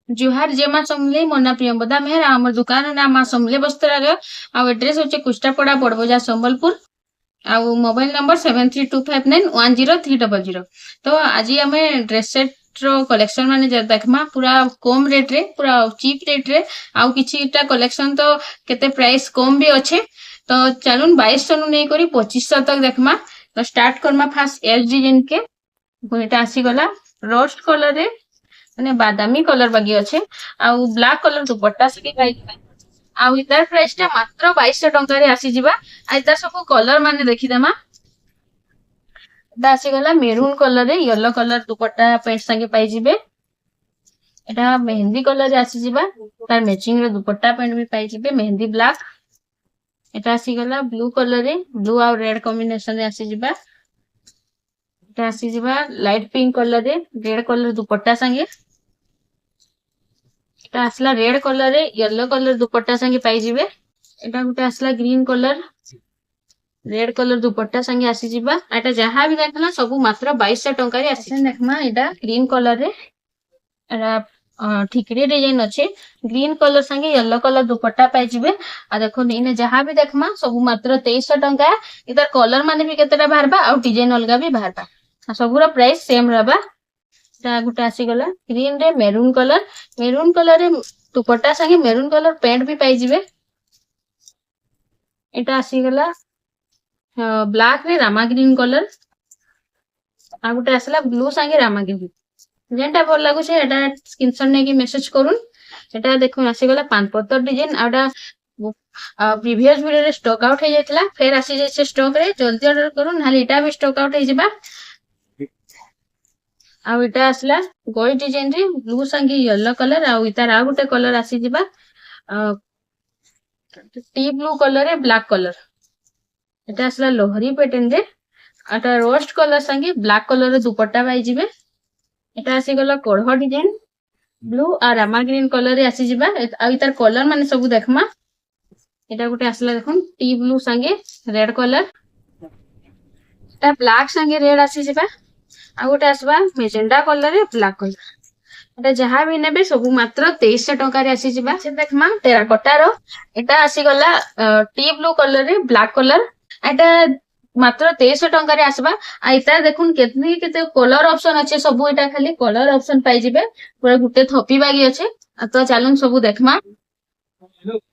जुहार जय मां समलेई मो ना प्रियंवदा मेहर आम दुकान ना मां समले वस्त्रालय आ एड्रेस होचे कुष्टापड़ा बड़बजार संबलपुर आ मोबाइल नंबर 7325910300। तो आज आम ड्रेस सेट रो कलेक्शन माने देखमा पूरा कम रेट रे पूरा चीप रेट रे आउ किछिटा कलेक्शन तो केते प्राइस कम भी अच्छे। तो चलून 2200 नु नै करी 2500 तक देखमा। तो start Karma fast S design के एटा आसी गला रोस्ट कलर रे माने बादामी कलर बागी अच्छे आउ ब्लैक कलर दुपट्टा से आउ इतार प्राइस टा मात्र 2200 टंका रे आसी जिबा। आ इतार सब कलर माने देखिदेमा एटा आसी गला मेरून कलर रे येलो कलर दुपट्टा पेंट संगे पाई जिबे। एटा मेहंदी कलर रे आसी जिबा तार मैचिंग रे दुपट्टा पेंट भी पाई जिबे मेहंदी ब्लैक। एटा आसी गला ब्लू कलर रे ब्लू आउ रेड कॉम्बिनेशन रे आसी जिबा। एटा आसी जिबा लाइट पिंक कलर रे रेड कलर दुपट्टा संगे। एटा आसला रेड कलर रे येलो कलर दुपट्टा संगे पाई जिबे। एटा गुटे आसला ग्रीन कलर रेड कलर दुपट्टा संगे आसी जिबा। एटा जहां भी देखला सब मात्र 2200 टंका रे आसी। देखमा एटा ग्रीन कलर रे एटा ठिकरे डिजाइन अच्छे ग्रीन कलर संगे येलो कलर दुपट्टा पाई जिबे। आ देखो इने जहां भी देखमा सब मात्र 2300 टंका। इधर कलर माने भी केतेटा बाहरबा आ डिजाइन अलगा भी बाहरबा आ सबुरा प्राइस सेम रहबा। गोटे आसी गला ग्रीन रे मेरून कलर रे दुपट्टा संगे मेरून कलर पेंट भी पाई जिबे। एटा आसी गला ब्लैक रे रामा ग्रीन कलर आ गोटे आसला ब्लू संगे रामा ग्रीन जेनटा भल लागु छे एटा स्क्रीनशॉट नेकी मेसेज करूं। एटा देखो आसी गला पान पत्तर डिजाइन आडा प्रीवियस वीडियो रे स्टॉक आउट हो जायतला फिर आसी जाय स्टॉक रे जल्दी ऑर्डर करूं नाले एटा भी स्टॉक आउट हो जिबा। आउ इटा आसला गोल्ड डिजाइन रे ब्लू संगे येलो कलर आउ इतार आ गोटे कलर आसी जिबा टी ब्लू कलर रे ब्लैक कलर। एटा आसला लोहरी पैटर्न रे आटा रोस्ट कलर संगे ब्लैक कलर रे दुपट्टा पाई जिबे। एटा आसी गला कोढ़ डिजाइन ब्लू आ रामा ग्रीन कलर रे आसी जिबा। आ इतार कलर माने सब देखमा एटा गोटे आसला देखुन टी ब्लू संगे रेड कलर एटा ब्लैक संगे रेड आसी जिबा। आ गोटे आसबा मेजेंडा कलर रे ब्लैक कलर एटा जहां भी नेबे सब मात्र 2300 टंका रे आसी जिबा। से देखमा टेराकोटा रो एटा आसी गला टी ब्लू कलर रे ब्लैक कलर एटा मात्र 2300 टंका रे आसबा। आ इता देखुन केतनी केते कलर ऑप्शन अच्छे सब एटा खाली कलर ऑप्शन पाई जिबे पूरा गुटे थपी बागी अच्छे। तो चलून सब देखमा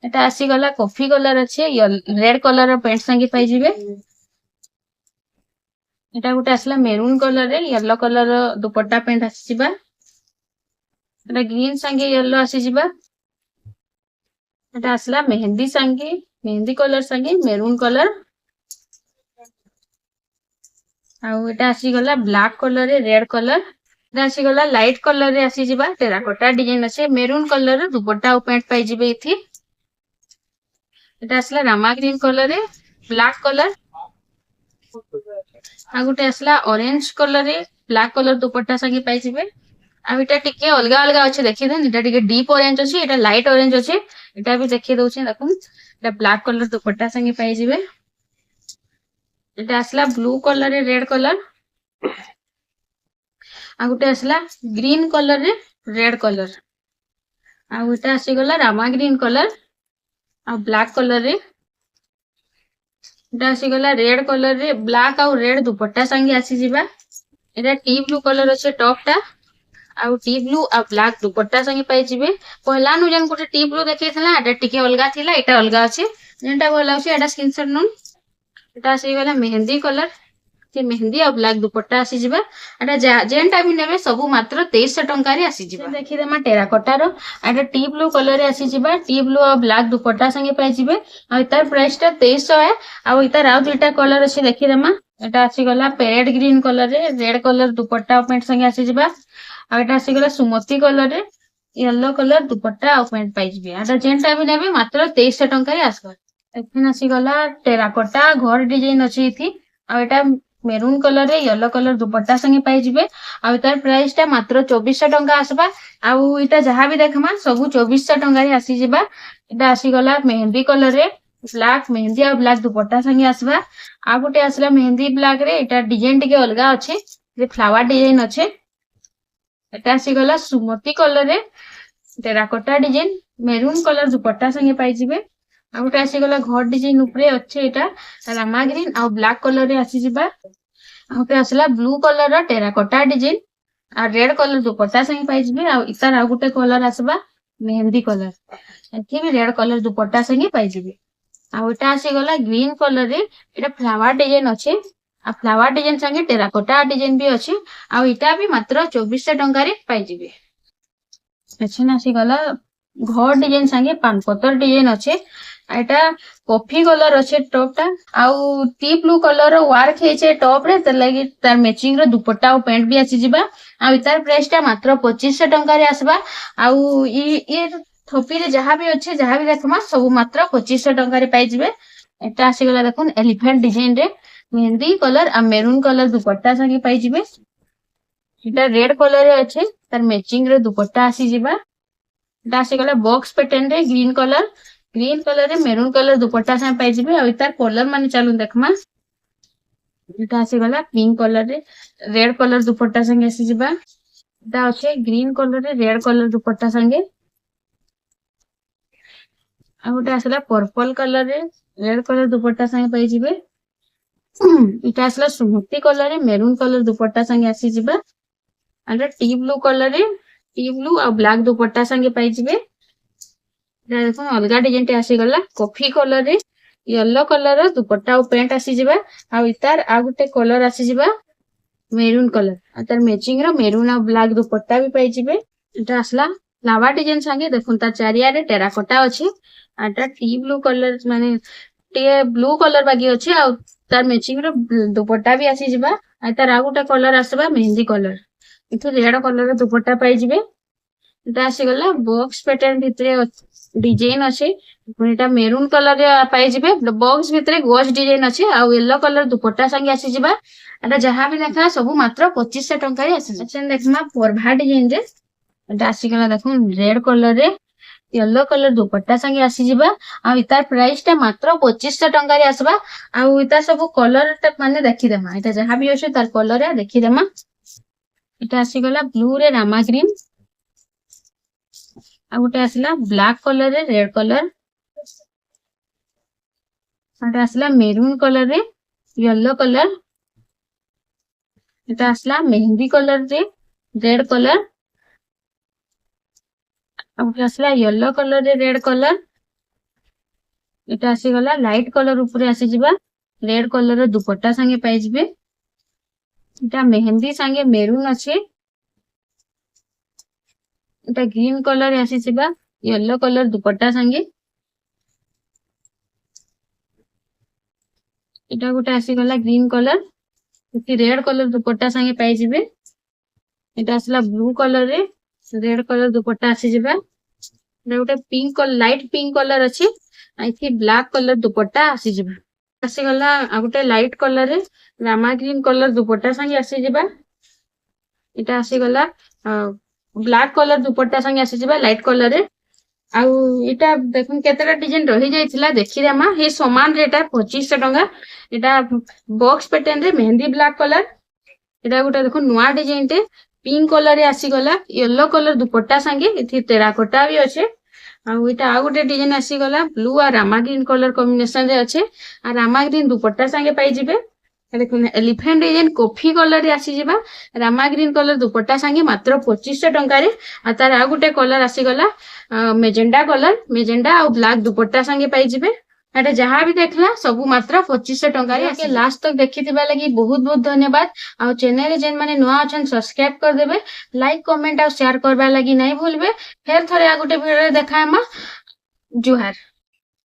एटा आसी गला कॉफी कलर अच्छे रेड कलर रो पेंट संगे पाई जिबे। एटा गुटे आसला मेरून कलर रे येलो कलर रो दुपट्टा पेंट आसी जिबा। एटा ग्रीन संगे येलो आसी जिबा। एटा आसला मेहंदी कलर संगे मेरून कलर आउ एटा आसी गला ब्लैक कलर रे रेड कलर एटा आसी गला लाइट कलर रे आसी जिबा टेराकोटा डिजाइन अच्छे मेरून कलर रे दुपट्टा और पेंट पाई जिबे इथि। एटा आसला रामा ग्रीन कलर रे ब्लैक कलर आ गुटे आसला ऑरेंज कलर रे ब्लैक कलर दुपट्टा संगे पाई जिबे। आ इटा टिके अलगा अलगा अच्छे देखि देन इटा टिके डीप ऑरेंज अछि इटा लाइट ऑरेंज अछि इटा भी देखि दउछे देखुन इटा ब्लैक कलर दुपट्टा संगे पाई जिबे। इटा आसला ब्लू कलर रे रेड कलर आ गुटे आसला ग्रीन कलर रे रेड कलर आ इटा आसी गला रामा ग्रीन कलर आ ब्लैक कलर रे इटा आसी गला रेड कलर रे ब्लैक आ रेड दुपट्टा संगे आसी जिबा। इटा टी ब्लू कलर अछि टॉप टा आ टी ब्लू आ ब्लैक दुपट्टा संगे पाई जिबे। पहला नु जन गुटे टी ब्लू देखैथला एटा टिके अलगा थिला एटा अलगा अछि जेनटा भल लागछ एटा स्क्रीनशॉट नन। एटा आसी गला मेहंदी कलर जे मेहंदी और ब्लैक दुपट्टा आसी जिबा। एटा जेनटा भी नेबे सब मात्र 2300 टंका रे आसी जिबा। देखि देमा टेराकोटा रो एटा टी ब्लू कलर रे आसी जिबा टी ब्लू और ब्लैक दुपट्टा संगे पाई जिबे। आ इतार प्राइस टा 2300 है आ इतार आ दुटा कलर अछि देखि देमा एटा आसी गला पैरेट ग्रीन कलर रे रेड कलर दुपट्टा और पेंट संगे आसी जिबा। आ एटा आसी गला सुमती कलर रे येलो कलर दुपट्टा और पेंट पाई जिबे। एटा जेनटा भी नेबे मात्र 2300 टंका रे आसबा। एखन आसी गला टेराकोटा घर डिजाइन अछि इथि आ एटा मेरून कलर रे येलो कलर दुपट्टा संगे पाई जिबे। आ इतार प्राइस टा मात्र 2400 टंका आसबा। आ इटा जहां भी देखमा सब 2400 टंका रे आसी जिबा। एटा आसी गला मेहंदी कलर रे ब्लैक मेहंदी और ब्लैक दुपट्टा संगे आसबा। आ गुटे आसला मेहंदी ब्लैक रे एटा डिजाइन टिके अलगा अछि जे फ्लावर डिजाइन अछि। एटा आसी गला सुमती कलर रे टेराकोटा डिजाइन मेरून कलर दुपट्टा संगे पाइजिबे आ गोटे आसीगला घर डिजाइन उपरे अच्छे एटा रामा ग्रीन आ ब्लैक कलर रे आसी जिबा आ गोटे आसला ब्लू कलर रो टेराकोटा डिजाइन आ रेड कलर दुपट्टा संगे पाइजिबे आ इतार आ गोटे कलर आसबा मेहंदी कलर एथि भी रेड कलर दुपट्टा संगे पाइजिबे आ एटा आसीगला ग्रीन कलर रे एटा फ्लावर डिजाइन अच्छे आ फ्लावर डिजाइन संगे टेराकोटा डिजाइन भी अच्छे आ इटा भी मात्र 2400 टंका रे पाइजिबे एछन आसीगला घर डिजाइन संगे पानपतर डिजाइन अच्छे एटा कॉफी कलर अच्छे टॉप टा आउ टी ब्लू कलर वर्क हेचे टॉप रे त लागि तार मैचिंग रो दुपट्टा और पैंट भी आसी जिबा आ इतार प्राइस टा मात्र 2500 टंका रे आसबा आउ ये थोपी रे जहां भी अच्छे जहां भी देखमा सब मात्र 2500 टंका रे पाइ जिबे एटा आसी गला देखुन एलिफेंट डिजाइन रे मेहंदी कलर आ मेरून कलर दुपट्टा संगे पाइ जिबे एटा रेड कलर रे अच्छे तार मैचिंग रे दुपट्टा आसी जिबा एटा आसी गला बॉक्स पैटर्न रे ग्रीन कलर रे मेरून कलर दुपट्टा संगे पाइ जिबे आ इतार कलर माने चालू देखमा एटा आसी गला पिंक कलर रे रेड कलर दुपट्टा संगे आसी जिबा एटा अच्छे ग्रीन कलर रे रेड कलर दुपट्टा संगे आ गोटे आसला पर्पल कलर रे रेड कलर दुपट्टा संगे पाइ जिबे इटा आसला सुमती कलर रे मेरून कलर दुपट्टा संगे आसी जिबा आंडा टी ब्लू कलर रे टी ब्लू आ ब्लैक दुपट्टा संगे पाइ जिबे देखो अलगा डिजाइन टे आसी गला कॉफी कलर रे येलो कलर रो दुपट्टा और पैंट आसी जिबा आ इतार आ गुटे कलर आसी जिबा मेरून कलर आ तार मैचिंग रो मेरून आ ब्लैक दुपट्टा भी पाइ जिबे एटा आसला फ्लावर डिजाइन संगे देखुन ता चारिया रे टेराकोटा अछि आटा टी ब्लू कलर माने टे ब्लू कलर बागी अछि आ तार मैचिंग रो दुपट्टा भी आसी जिबा आ तार आ गुटे कलर आसबा मेहंदी कलर इथे रेड कलर रो दुपट्टा पाइ जिबे एटा आसी गला बॉक्स पैटर्न भितरे डिजाइन अच्छे एटा मेरून कलर रे पाइ जिबे बॉक्स भितरे गोज डिजाइन अच्छे आ येलो कलर दुपट्टा संगे आसी जिबा एटा जहां भी देखा सब मात्र 2500 टंका रे आसी अच्छा देखमा परभा डिजाइन रे एटा आसी गला देखुन रेड कलर रे येलो कलर दुपट्टा संगे आसी जिबा आ इतार प्राइस टा मात्र 2500 टंका रे आसबा आ इतार सब कलर टा माने देखि देमा एटा जहां भी अछि तार कलर रे देखि देमा एटा आसी गला ब्लू रे रामा ग्रीन आ गोटे आसला ब्लैक कलर रे रेड कलर आटा आसला मेरून कलर रे येलो कलर एटा आसला मेहंदी कलर रे रेड कलर आ गोटे आसला येलो कलर रे रेड कलर एटा आसी गला लाइट कलर ऊपर आसी जिबा रेड कलर रो दुपट्टा संगे पाइ जिबे एटा मेहंदी संगे मेरून अछि एटा ग्रीन कलर आसी जिबा येलो कलर दुपट्टा संगे एटा गोटे आसी गला ग्रीन कलर एति रेड कलर दुपट्टा संगे पाइ जिबे एटा आसला ब्लू कलर रे रेड कलर दुपट्टा आसी जिबा एटा गोटे पिंक लाइट पिंक कलर अछि आ इति ब्लैक कलर दुपट्टा आसी जिबा आसी गला आ गोटे लाइट कलर रे रामा ग्रीन कलर दुपट्टा संगे आसी जिबा एटा आसी गला ब्लैक कलर दुपट्टा संगे आसी जिबा लाइट कलर रे आउ इटा देखुन केतेटा डिजाइन रही जाइथिला देखि देमा हे समान रेटा 2500 टंका एटा बॉक्स पैटर्न रे मेहंदी ब्लैक कलर एटा गोटे देखुन नवा डिजाइन टे पिंक कलर रे आसी गला येलो कलर दुपट्टा संगे इथि टेराकोटा भी अछि आउ इटा आ गोटे डिजाइन आसी गला ब्लू आ रामा ग्रीन कलर कॉम्बिनेशन रे अछि आ रामा ग्रीन दुपट्टा संगे पाइ जिबे देखुन एलिफेंट डिजाइन कॉफी कलर रे आसी जिबा रामा ग्रीन कलर दुपट्टा संगे मात्र 2500 टंका रे आ तार आ गुटे कलर आसी गला मेजेंडा आ ब्लैक दुपट्टा संगे पाइ जिबे एटा जहां भी देखला सब मात्र 2500 टंका रे के लास्ट तक देखिथिबा लागि बहुत बहुत धन्यवाद आ चैनल रे जेन माने नुआ अछन सब्सक्राइब कर देबे लाइक कमेंट आ शेयर करबा लागि नै भूलबे फेर थरे आ गुटे वीडियो रे देखायमा जुहार।